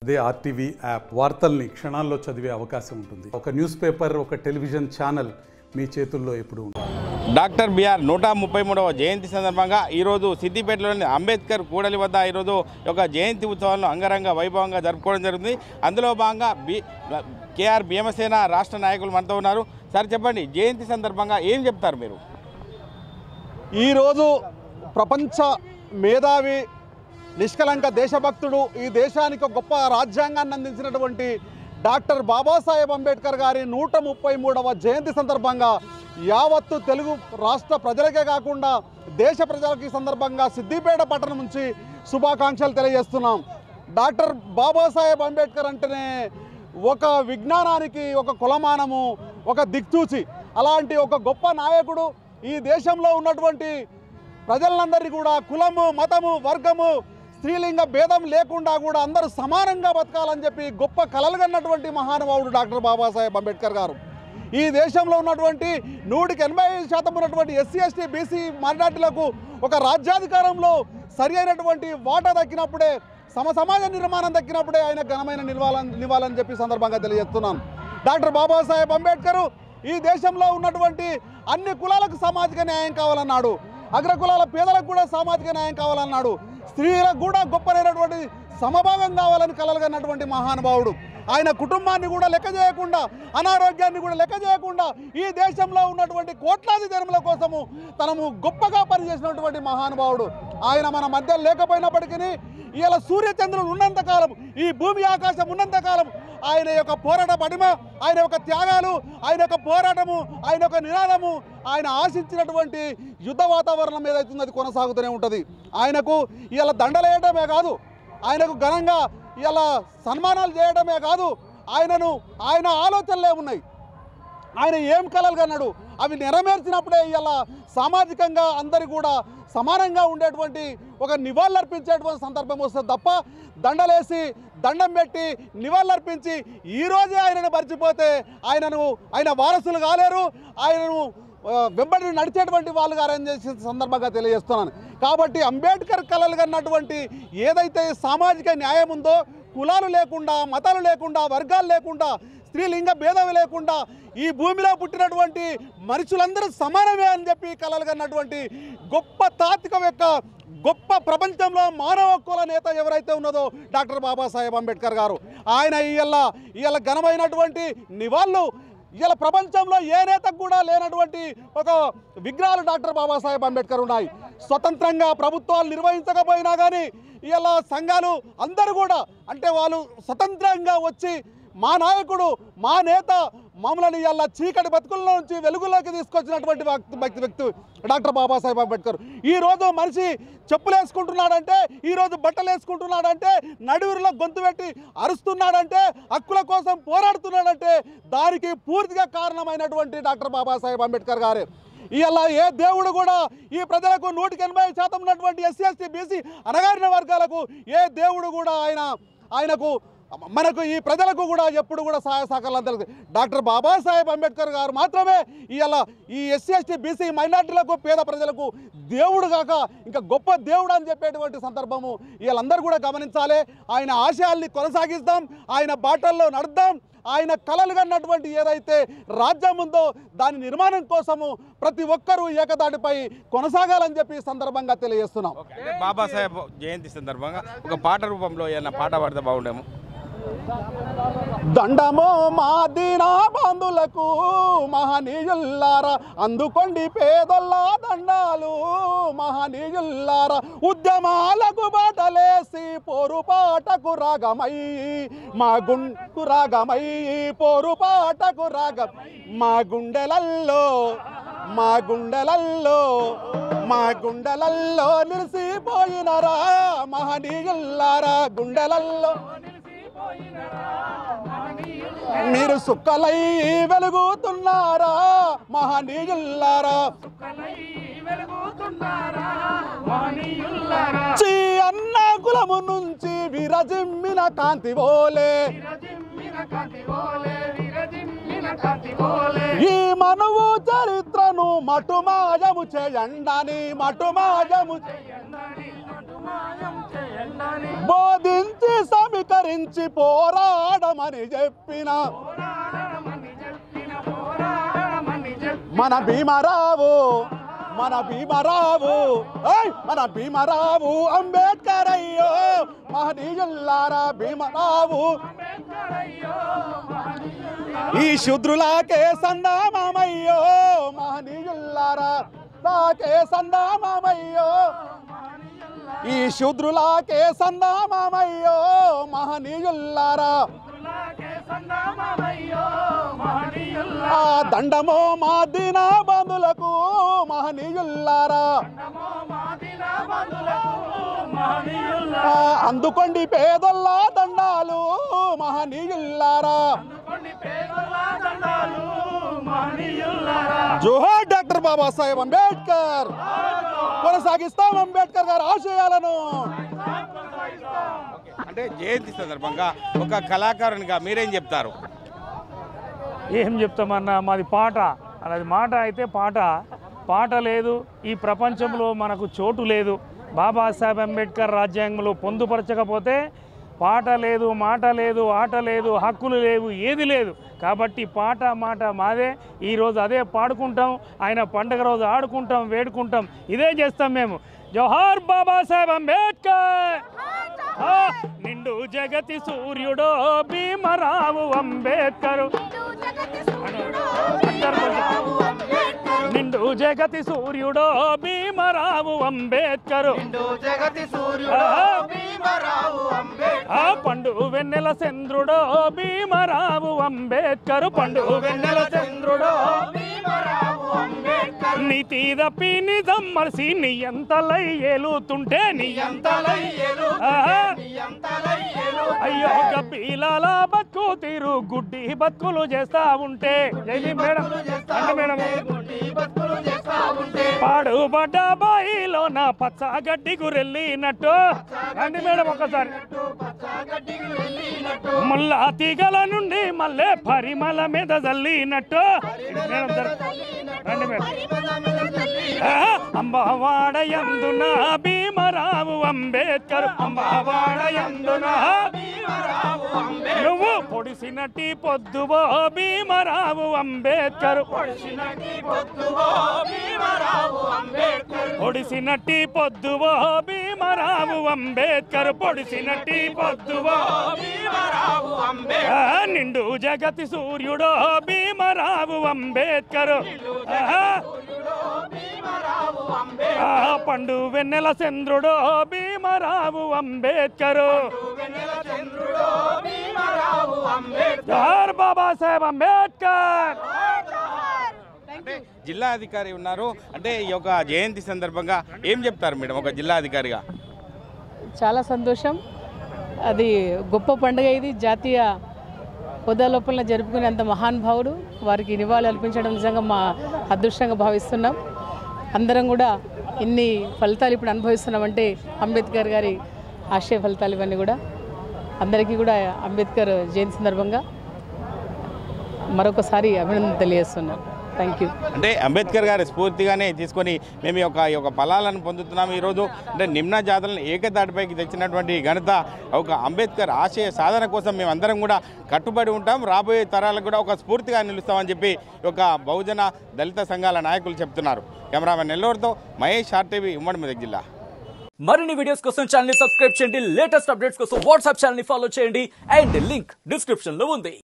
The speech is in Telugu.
అదే ఆర్టీవీ యాప్ వార్తల్ని క్షణాల్లో చదివే అవకాశం ఉంటుంది. ఒక న్యూస్ పేపర్, ఒక టెలివిజన్ ఛానల్ మీ చేతుల్లో ఎప్పుడు ఉంటుంది. డాక్టర్ బిఆర్ 133వ జయంతి సందర్భంగా ఈరోజు సిద్దిపేటలోని అంబేద్కర్ కూడలి వద్ద ఈరోజు ఒక జయంతి ఉత్సవాలను అంగరంగ వైభవంగా జరుపుకోవడం జరుగుతుంది. అందులో భాగంగా కేఆర్ భీమసేన రాష్ట్ర నాయకులు మనతో ఉన్నారు. సార్ చెప్పండి, జయంతి సందర్భంగా ఏం చెప్తారు మీరు? ఈరోజు ప్రపంచ మేధావి, నిష్కలంక దేశభక్తుడు, ఈ దేశానికి ఒక గొప్ప రాజ్యాంగాన్ని అందించినటువంటి డాక్టర్ బాబాసాహెబ్ అంబేద్కర్ గారి 133వ జయంతి సందర్భంగా యావత్తు తెలుగు రాష్ట్ర ప్రజలకే కాకుండా దేశ ప్రజలకి సందర్భంగా సిద్దిపేట పట్టణం నుంచి శుభాకాంక్షలు తెలియజేస్తున్నాం. డాక్టర్ బాబాసాహెబ్ అంబేద్కర్ అంటేనే ఒక విజ్ఞానానికి ఒక కులమానము, ఒక దిక్చూచి, అలాంటి ఒక గొప్ప నాయకుడు. ఈ దేశంలో ఉన్నటువంటి ప్రజలందరినీ కూడా కులము, మతము, వర్గము, స్త్రీలింగ భేదం లేకుండా కూడా అందరూ సమానంగా బతకాలని చెప్పి గొప్ప కలలు కన్నటువంటి మహానుభావుడు డాక్టర్ బాబాసాహెబ్ అంబేద్కర్ గారు. ఈ దేశంలో ఉన్నటువంటి 100% ఉన్నటువంటి ఎస్సీ, ఎస్టీ, బీసీ మైనారిటీలకు ఒక రాజ్యాధికారంలో సరి అయినటువంటి వాటా దక్కినప్పుడే, సమాజ నిర్మాణం దక్కినప్పుడే ఆయన ఘనమైన నివాళని చెప్పి సందర్భంగా తెలియజేస్తున్నాను. డాక్టర్ బాబాసాహెబ్ అంబేద్కర్ ఈ దేశంలో ఉన్నటువంటి అన్ని కులాలకు సామాజిక న్యాయం కావాలన్నాడు. అగ్రకులాల పేదలకు కూడా సామాజిక న్యాయం కావాలన్నాడు. స్త్రీలకు కూడా గొప్పనైనటువంటి సమభాగం కావాలని కలలుగన్నటువంటి మహానుభావుడు. ఆయన కుటుంబాన్ని కూడా లెక్క చేయకుండా, అనారోగ్యాన్ని కూడా లెక్క చేయకుండా ఈ దేశంలో ఉన్నటువంటి కోట్లాది జనముల కోసము తనము గొప్పగా పనిచేసినటువంటి మహానుభావుడు. ఆయన మన మధ్య లేకపోయినప్పటికీ ఇలా సూర్యచంద్రులు ఉన్నంతకాలం, ఈ భూమి ఆకాశం ఉన్నంతకాలం ఆయన యొక్క పోరాట పటిమ, ఆయన యొక్క త్యాగాలు, ఆయన యొక్క పోరాటము, ఆయన యొక్క నినాదము, ఆయన ఆశించినటువంటి యుద్ధ వాతావరణం ఏదైతుందో అది కొనసాగుతూనే ఉంటుంది. ఆయనకు ఇలా దండలేయడమే కాదు, ఆయనకు ఘనంగా ఇలా సన్మానాలు చేయడమే కాదు, ఆయన ఆలోచనలే ఉన్నాయి. ఆయన ఏం కలలు కన్నాడు అవి నెరవేర్చినప్పుడే ఇలా సామాజికంగా అందరి కూడా సమానంగా ఉండేటువంటి ఒక నివాళులర్పించేటువంటి సందర్భం వస్తుంది తప్ప దండలేసి దండం పెట్టి నివాళులర్పించి ఈరోజే ఆయనను మర్చిపోతే ఆయన వారసులు కాలేరు, ఆయనను వెంబడి నడిచేటువంటి వాళ్ళు గారని చేసే సందర్భంగా తెలియజేస్తున్నాను. కాబట్టి అంబేద్కర్ కలలు కన్నటువంటి ఏదైతే సామాజిక న్యాయం ఉందో, కులాలు లేకుండా, మతాలు లేకుండా, వర్గాలు లేకుండా, స్త్రీలింగ భేదం లేకుండా ఈ భూమిలో పుట్టినటువంటి మనుషులందరూ సమానమే అని చెప్పి కలలు కన్నటువంటి గొప్ప తాత్విక యొక్క గొప్ప ప్రపంచంలో మానవ హక్కుల నేత ఎవరైతే ఉన్నదో డాక్టర్ బాబాసాహెబ్ అంబేద్కర్ గారు. ఆయన ఇవాళ ఘనమైనటువంటి నివాళులు ఇవాళ ప్రపంచంలో ఏ నేతకు కూడా లేనటువంటి ఒక విగ్రహాలు డాక్టర్ బాబాసాహెబ్ అంబేద్కర్ ఉన్నాయి. స్వతంత్రంగా ప్రభుత్వాలు నిర్వహించకపోయినా కానీ ఇవాళ సంఘాలు అందరూ కూడా అంటే వాళ్ళు స్వతంత్రంగా వచ్చి మా నాయకుడు, మా నేత మమ్మల్ని ఇవాళ చీకటి బతుకుల్లో నుంచి వెలుగులోకి తీసుకొచ్చినటువంటి వ్యక్తి డాక్టర్ బాబాసాహెబ్ అంబేద్కర్. ఈరోజు మనిషి చెప్పులు వేసుకుంటున్నాడంటే, ఈరోజు బట్టలు వేసుకుంటున్నాడంటే, నడువురిలో గొంతు పెట్టి అరుస్తున్నాడంటే, హక్కుల కోసం పోరాడుతున్నాడంటే దానికి పూర్తిగా కారణమైనటువంటి డాక్టర్ బాబాసాహెబ్ అంబేద్కర్ గారే. ఇవాళ ఏ దేవుడు కూడా ఈ ప్రజలకు 180% ఉన్నటువంటి ఎస్సీ, ఎస్టీ, బీసీ అణగారిన వర్గాలకు ఏ దేవుడు కూడా ఆయనకు మనకు ఈ ప్రజలకు కూడా ఎప్పుడు కూడా సహాయ సహకారాలు అందరికీ డాక్టర్ బాబాసాహెబ్ అంబేద్కర్ గారు మాత్రమే ఇవాళ ఈ ఎస్సీ, ఎస్టీ, బీసీ మైనార్టీలకు, పేద ప్రజలకు దేవుడు కాక ఇంకా గొప్ప దేవుడు అని చెప్పేటువంటి సందర్భము వీళ్ళందరూ కూడా గమనించాలి. ఆయన ఆశయాల్ని కొనసాగిస్తాం, ఆయన బాటల్లో నడుద్దాం. ఆయన కలలు కన్నటువంటి ఏదైతే రాజ్యం ఉందో దాని నిర్మాణం కోసము ప్రతి ఒక్కరూ ఏకదాటిపై కొనసాగాలని చెప్పి సందర్భంగా తెలియజేస్తున్నాం. బాబాసాహెబ్ జయంతి సందర్భంగా ఒక పాట రూపంలో ఏదైనా పాట పాడితే బాగుండేమో. దండమో మా దీనా బంధులకు మహనీయుల్లారా, అందుకోండి పేదొల్ల దండాలు మహనీయుల్లారా, ఉద్యమాలకు బాటలేసి పోరుపాటకు రాగమై మా రాగమై పోరుపాటకు రాగం మా గుండెలల్లో నిలిసిపోయినరా మహనీయుల్లారా, గుండెలల్లో మీరు సుక్కలై వెలుగుతున్నారా మహనీయుల్లారా, చీ అన్న కులము నుంచి విరజిమ్మిన కాంతి ఓలే ఈ మనువు చరిత్రను మటుమాయము చేయండని బోధించి సమీకరించి పోరాడమని చెప్పిన మన భీమరావు అంబేద్కర్ అయ్యో మహనీయుల్లారా భీమరావు ఈ శూద్రులకే సందామయ్యో మహనీయుల్లారా తాకే సందామయ్యో ఈ శూద్రులకే సందామయ్యో మహనీయుల్లారా ఆ దండమో మా దీన బంధులకు మహనీయుల్లారా అందుకోండి పేదొల్ల దండాలు మహనీయుల్లారా జోహార్ డాక్టర్ బాబాసాహెబ్ అంబేద్కర్ కొనసాగిస్తాం అంబేద్కర్ గారి ఆశయాలను అంటే జయంతి సందర్భంగా ఒక కళాకారునిగా మీరేం చెప్తారు? ఏం చెప్తామన్నా, మాది పాట అది మాట అయితే పాట లేదు. ఈ ప్రపంచంలో మనకు చోటు లేదు. బాబాసాహెబ్ అంబేద్కర్ రాజ్యాంగంలో పొందుపరచకపోతే పాట లేదు, మాట లేదు, ఆట లేదు, హక్కులు లేవు, ఏది లేదు. కాబట్టి పాట మాట మాదే. ఈరోజు అదే పాడుకుంటాం, ఆయన పండుగ రోజు ఆడుకుంటాం, వేడుకుంటాం, ఇదే చేస్తాం మేము. జోహార్ బాబాసాహెబ్ అంబేద్కర్. నిండు జగతి సూర్యుడో భీమరావు అంబేద్కర్. నిండు జగతి సూర్యుడో భీమరావు అంబేద్కర్. పండు వెన్నెల చంద్రుడో భీమరావు అంబేద్కర్. పండు వెన్నెల చంద్రుడో నీతి తప్పి నిజం మరిసి నీ ఎంతలై ఏలుతుంటే అయ్యో గబ్బీలాల బతుకు తీరు గుడ్డి బతుకులు చేస్తా ఉంటే పాడుబడ్డ బాయిలో నా పచ్చ గడ్డి గురెళ్ళినట్టు రండి మేడం ఒకసారి. ముల్లా తీగల నుండి మళ్ళీ పరిమళ మీద జల్లినట్టు రండి మేడం. అంబవాడ యందున భీమరావు అంబేద్కర్. అంబవాడ యందున నువ్వు పొడిసినట్టి పొద్దువో భీమరావు అంబేద్కర్. పొడిసినట్టి పొద్దువో భీమరావు అంబేద్కర్. పొడిసినట్టి పొద్దువో భీమరావు అంబేద్కర్. నిండు జగతి సూర్యుడో భీమరావు అంబేద్కర్. పండు వెన్నెల చంద్రుడో భీమరావు అంబేద్కర్. జోహార్ బాబాసాహెబ్ అంబేద్కర్. అంటే జిల్లా అధికారి ఉన్నారు, అంటే ఈ యొక్క జయంతి సందర్భంగా ఏం చెప్తారు మేడం ఒక జిల్లా అధికారిగా? చాలా సంతోషం. అది గొప్ప పండుగ. ఇది జాతీయ హోదా లోపల జరుపుకునేంత మహానుభావుడు. వారికి నివాళులు అర్పించడం నిజంగా మా అదృష్టంగా భావిస్తున్నాం. అందరం కూడా ఇన్ని ఫలితాలు ఇప్పుడు అనుభవిస్తున్నామంటే అంబేద్కర్ గారి ఆశయ ఫలితాలు ఇవన్నీ కూడా. అందరికీ కూడా అంబేద్కర్ జయంతి సందర్భంగా మరొకసారి అభినందన తెలియజేస్తున్నాను. Thank you. అంటే అంబేద్కర్ గారి స్ఫూర్తిగానే తీసుకొని మేము ఈ యొక్క ఫలాలను పొందుతున్నాము ఈరోజు. అంటే నిమ్న జాతులను ఏకతాటిపైకి తెచ్చినటువంటి ఘనత ఒక అంబేద్కర్ ఆశయ సాధన కోసం మేము అందరం కూడా కట్టుబడి ఉంటాం. రాబోయే తరాలకు కూడా ఒక స్ఫూర్తిగా నిలుస్తామని చెప్పి ఒక బహుజన దళిత సంఘాల నాయకులు చెప్తున్నారు. కెమెరామెన్ నెల్లూరుతో మహేష్, RTV, ఉమ్మడి మెదక్ జిల్లా. మరిన్ని వీడియోస్ కోసం ఛానల్ ని సబ్స్క్రైబ్ చేయండి. లేటెస్ట్ అప్డేట్స్ కోసం వాట్సాప్ ఛానల్ ని ఫాలో చేయండి. అండ్ లింక్ డిస్క్రిప్షన్ లో ఉంది.